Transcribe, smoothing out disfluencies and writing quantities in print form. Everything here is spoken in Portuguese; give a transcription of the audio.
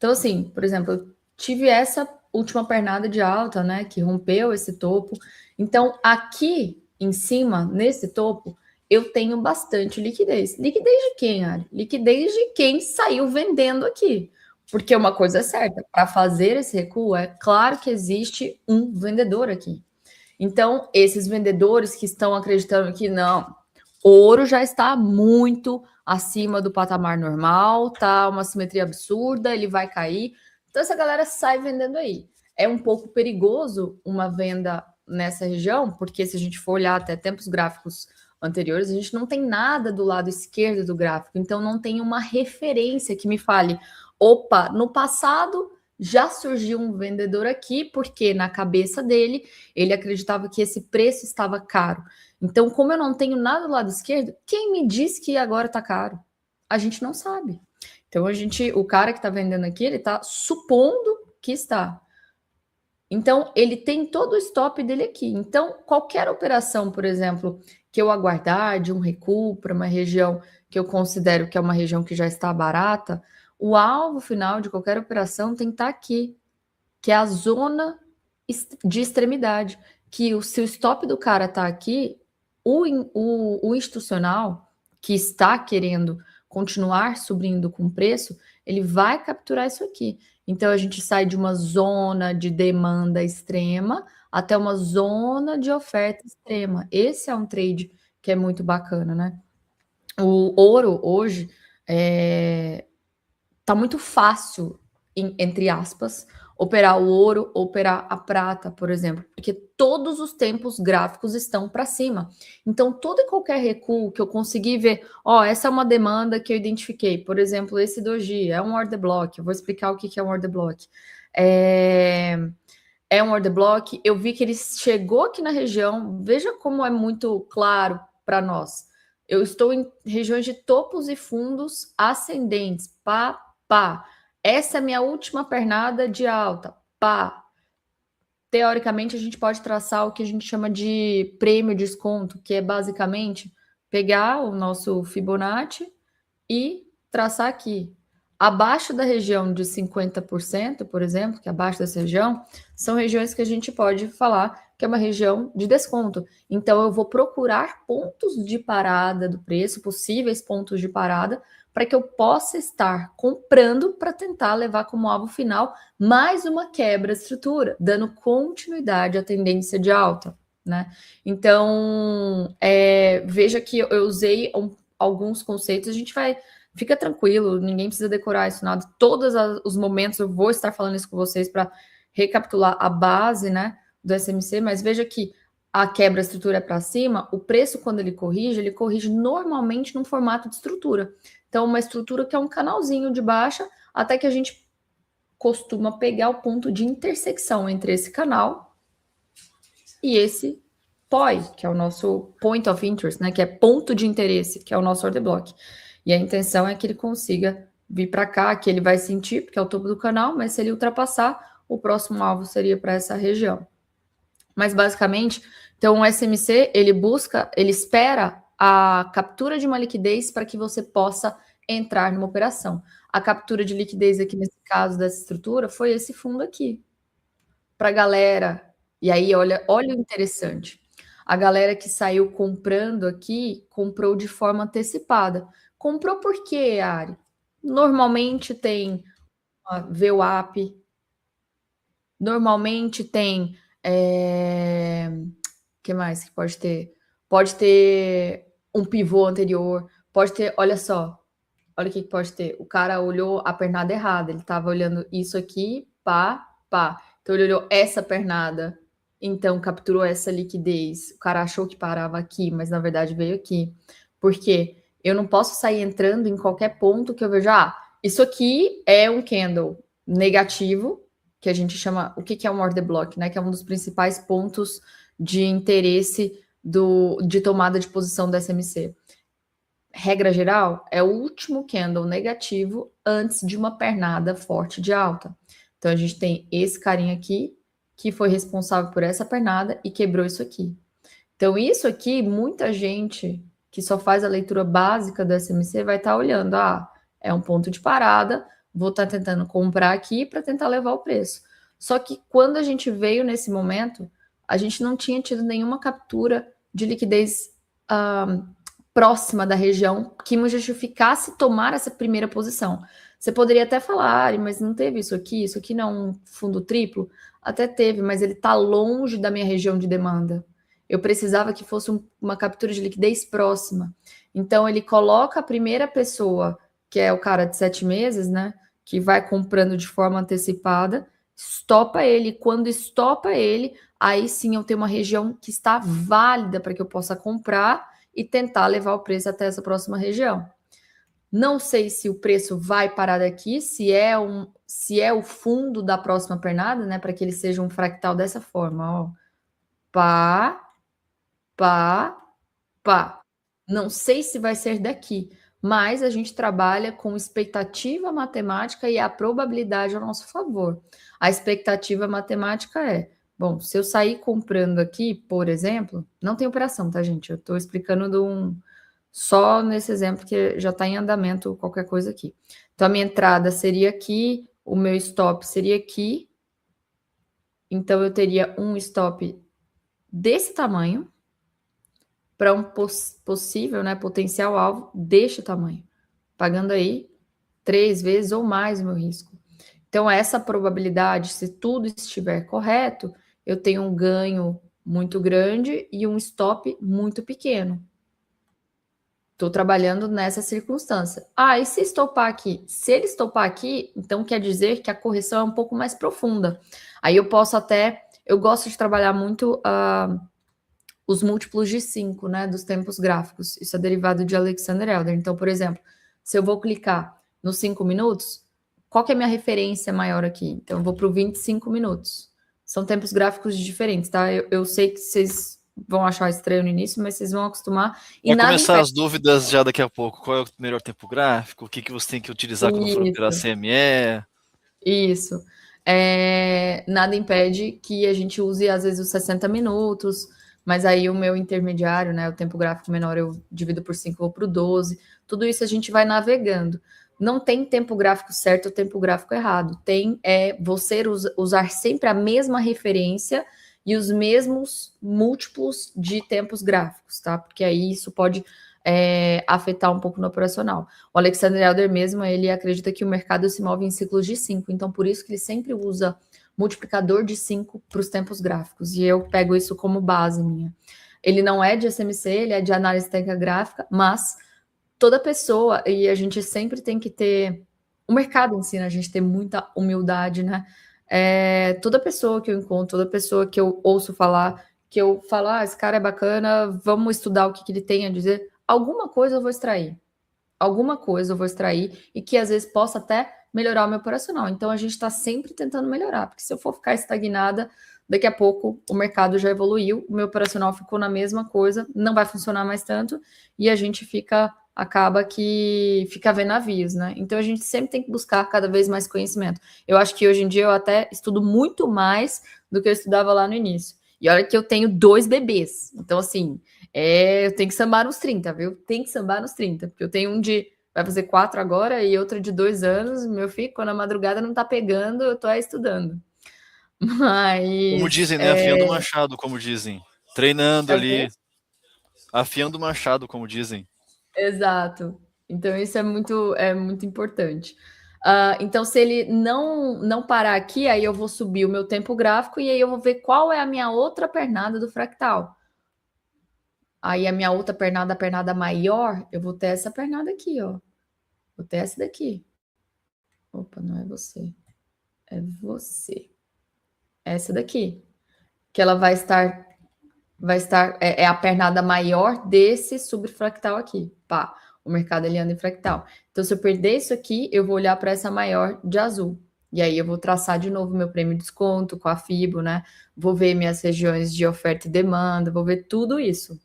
Então, assim, por exemplo, eu tive essa última pernada de alta, né, que rompeu esse topo. Então, aqui em cima, nesse topo, eu tenho bastante liquidez. Liquidez de quem, Ari? Liquidez de quem saiu vendendo aqui. Porque uma coisa é certa, para fazer esse recuo, é claro que existe um vendedor aqui. Então, esses vendedores que estão acreditando que não, ouro já está muito acima do patamar normal, tá uma simetria absurda, ele vai cair. Então, essa galera sai vendendo aí. É um pouco perigoso uma venda nessa região, porque se a gente for olhar até tempos gráficos anteriores, a gente não tem nada do lado esquerdo do gráfico, então não tem uma referência que me fale, opa, no passado já surgiu um vendedor aqui, porque na cabeça dele ele acreditava que esse preço estava caro. Então, como eu não tenho nada do lado esquerdo, quem me diz que agora está caro? A gente não sabe. Então, o cara que está vendendo aqui, ele está supondo que está. Então, ele tem todo o stop dele aqui. Então, qualquer operação, por exemplo, que eu aguardar de um recuo para uma região que eu considero que é uma região que já está barata, o alvo final de qualquer operação tem que estar aqui, que é a zona de extremidade. Que se o stop do cara está aqui, o institucional que está querendo continuar subindo com preço, ele vai capturar isso aqui. Então a gente sai de uma zona de demanda extrema até uma zona de oferta extrema. Esse é um trade que é muito bacana, né? O ouro hoje tá muito fácil, entre aspas, operar o ouro, operar a prata, por exemplo, porque todos os tempos gráficos estão para cima. Então, todo e qualquer recuo que eu conseguir ver, ó, essa é uma demanda que eu identifiquei, por exemplo, esse doji é um order block, eu vou explicar o que é um order block. É um order block, eu vi que ele chegou aqui na região, veja como é muito claro para nós. Eu estou em regiões de topos e fundos ascendentes, pá, pá. Essa é a minha última pernada de alta, pá. Teoricamente, a gente pode traçar o que a gente chama de prêmio desconto, que é basicamente pegar o nosso Fibonacci e traçar aqui. Abaixo da região de 50%, por exemplo, que é abaixo dessa região, são regiões que a gente pode falar que é uma região de desconto. Então, eu vou procurar pontos de parada do preço, possíveis pontos de parada, para que eu possa estar comprando para tentar levar como alvo final mais uma quebra de estrutura, dando continuidade à tendência de alta, né? Então, veja que eu usei alguns conceitos, a gente vai. Fica tranquilo, ninguém precisa decorar isso nada. Todos os momentos eu vou estar falando isso com vocês para recapitular a base, né, do SMC, mas veja que a quebra estrutura é para cima, o preço, quando ele corrige normalmente num formato de estrutura. Então, uma estrutura que é um canalzinho de baixa, até que a gente costuma pegar o ponto de intersecção entre esse canal e esse POI, que é o nosso Point of Interest, né, que é ponto de interesse, que é o nosso order block. E a intenção é que ele consiga vir para cá, que ele vai sentir, porque é o topo do canal, mas se ele ultrapassar, o próximo alvo seria para essa região. Mas basicamente, então o SMC, ele espera a captura de uma liquidez para que você possa entrar numa operação. A captura de liquidez aqui nesse caso dessa estrutura foi esse fundo aqui. Para a galera, e aí olha o interessante. A galera que saiu comprando aqui, comprou de forma antecipada. Comprou por quê, Ari? Normalmente tem uma VWAP, normalmente tem. Que mais que pode ter? Pode ter um pivô anterior, pode ter. Olha só, olha o que pode ter. O cara olhou a pernada errada, ele estava olhando isso aqui, pá, pá. Então ele olhou essa pernada, então capturou essa liquidez. O cara achou que parava aqui, mas na verdade veio aqui. Por quê? Eu não posso sair entrando em qualquer ponto que eu veja, isso aqui é um candle negativo, que a gente chama, o que é um order block, né? Que é um dos principais pontos de interesse de tomada de posição do SMC. Regra geral, é o último candle negativo antes de uma pernada forte de alta. Então, a gente tem esse carinha aqui, que foi responsável por essa pernada e quebrou isso aqui. Então, isso aqui, muita gente que só faz a leitura básica do SMC vai estar olhando, é um ponto de parada vou estar tentando comprar aqui para tentar levar o preço. Só que quando a gente veio nesse momento, a gente não tinha tido nenhuma captura de liquidez próxima da região que me justificasse tomar essa primeira posição. Você poderia até falar, mas não teve isso aqui não é um fundo triplo? Até teve, mas ele está longe da minha região de demanda. Eu precisava que fosse uma captura de liquidez próxima. Então, ele coloca a primeira pessoa, que é o cara de 7 meses, né? Que vai comprando de forma antecipada, estopa ele. Quando estopa ele, aí sim eu tenho uma região que está válida para que eu possa comprar e tentar levar o preço até essa próxima região. Não sei se o preço vai parar daqui, se é o fundo da próxima pernada, né? Para que ele seja um fractal dessa forma, ó. Pá, pá, pá. Não sei se vai ser daqui, mas a gente trabalha com expectativa matemática e a probabilidade ao nosso favor. A expectativa matemática é, bom, se eu sair comprando aqui, por exemplo, não tem operação, tá, gente? Eu estou explicando só nesse exemplo que já está em andamento qualquer coisa aqui. Então, a minha entrada seria aqui, o meu stop seria aqui. Então, eu teria um stop desse tamanho para um possível, né, potencial alvo deste tamanho, pagando aí 3 vezes ou mais o meu risco. Então, essa probabilidade, se tudo estiver correto, eu tenho um ganho muito grande e um stop muito pequeno. Estou trabalhando nessa circunstância. E se estopar aqui? Se ele estopar aqui, então quer dizer que a correção é um pouco mais profunda. Aí eu posso até... Eu gosto de trabalhar muito os múltiplos de 5, né, dos tempos gráficos. Isso é derivado de Alexander Elder. Então, por exemplo, se eu vou clicar nos 5 minutos, qual que é a minha referência maior aqui? Então, eu vou para o 25 minutos. São tempos gráficos diferentes, tá? Eu sei que vocês vão achar estranho no início, mas vocês vão acostumar. Vai começar as dúvidas já daqui a pouco. Qual é o melhor tempo gráfico? O que você tem que utilizar quando for operar CME? Isso. Nada impede que a gente use, às vezes, os 60 minutos, mas aí o meu intermediário, né, o tempo gráfico menor, eu divido por 5 ou por 12. Tudo isso a gente vai navegando. Não tem tempo gráfico certo ou tempo gráfico errado. Tem você usar sempre a mesma referência e os mesmos múltiplos de tempos gráficos, tá? Porque aí isso pode afetar um pouco no operacional. O Alexander Elder mesmo, ele acredita que o mercado se move em ciclos de 5, então por isso que ele sempre usa multiplicador de 5 para os tempos gráficos, e eu pego isso como base minha. Ele não é de SMC, ele é de análise técnica gráfica, mas toda pessoa, e a gente sempre tem que ter, o mercado ensina a gente ter muita humildade, né? Toda pessoa que eu encontro, toda pessoa que eu ouço falar, que eu falo, esse cara é bacana, vamos estudar o que ele tem a dizer, alguma coisa eu vou extrair. Alguma coisa eu vou extrair e que às vezes possa até melhorar o meu operacional. Então a gente está sempre tentando melhorar, porque se eu for ficar estagnada, daqui a pouco o mercado já evoluiu, o meu operacional ficou na mesma coisa, não vai funcionar mais tanto e a gente acaba que fica vendo navios, né? Então a gente sempre tem que buscar cada vez mais conhecimento. Eu acho que hoje em dia eu até estudo muito mais do que eu estudava lá no início. E olha que eu tenho 2 bebês. Então, assim, eu tenho que sambar nos 30, viu? Tem que sambar nos 30, porque eu tenho um vai fazer 4 agora e outro de 2 anos. Meu filho, quando a madrugada não tá pegando, eu tô estudando. Mas... Como dizem, né? Afiando o machado, como dizem. Treinando ali. Afiando o machado, como dizem. Exato. Então, isso é muito importante. Então, se ele não parar aqui, aí eu vou subir o meu tempo gráfico e aí eu vou ver qual é a minha outra pernada do fractal. Aí a minha outra pernada, a pernada maior, eu vou ter essa pernada aqui, ó. Vou ter essa daqui. Opa, não é você. É você. Essa daqui. Que ela vai estar é a pernada maior desse subfractal aqui. Pá, o mercado ele anda em fractal. Então, se eu perder isso aqui, eu vou olhar para essa maior de azul. E aí eu vou traçar de novo meu prêmio de desconto com a FIBO, né? Vou ver minhas regiões de oferta e demanda, vou ver tudo isso.